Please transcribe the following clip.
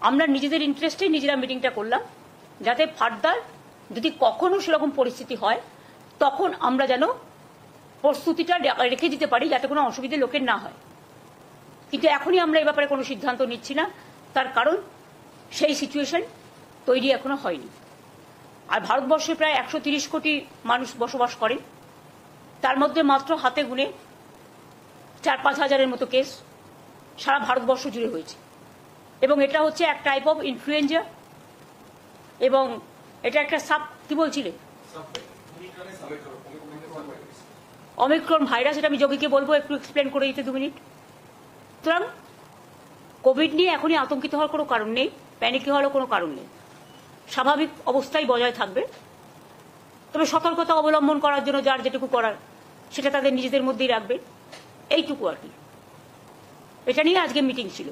আমরা নিজেদের ইন্টারেস্টে নিজেরা মিটিংটা করলাম, যাতে ফার্দার যদি কখনো সেরকম পরিস্থিতি হয় তখন আমরা যেন প্রস্তুতিটা রেখে দিতে পারি, যাতে কোনো অসুবিধে লোকের না হয়। কিন্তু এখনই আমরা এ ব্যাপারে কোনো সিদ্ধান্ত নিচ্ছি না, তার কারণ সেই সিচুয়েশন তৈরি এখনো হয়নি। আর ভারতবর্ষে প্রায় 130 কোটি মানুষ বসবাস করেন, তার মধ্যে মাত্র হাতে গুনে 4-5 হাজারের মতো কেস সারা ভারতবর্ষ জুড়ে হয়েছে। এবং এটা হচ্ছে এক টাইপ অফ ইনফ্লুয়েঞ্জা, এবং এটা একটা কি বলছিলে, অমিক্রন ভাইরাস। এটা আমি যোগীকে বলবো একটু এক্সপ্লেন করে দিতে 2 মিনিট। সুতরাং কোভিড নিয়ে এখনই আতঙ্কিত হওয়ার কোনো কারণ নেই, প্যানিক হওয়ারও কোনো কারণ নেই। স্বাভাবিক অবস্থায় বজায় থাকবে, তবে সতর্কতা অবলম্বন করার জন্য যার যেটুকু করার সেটা তাদের নিজেদের মধ্যেই রাখবে, এইটুকু আর কি। এটা নিয়ে আজকে মিটিং ছিল।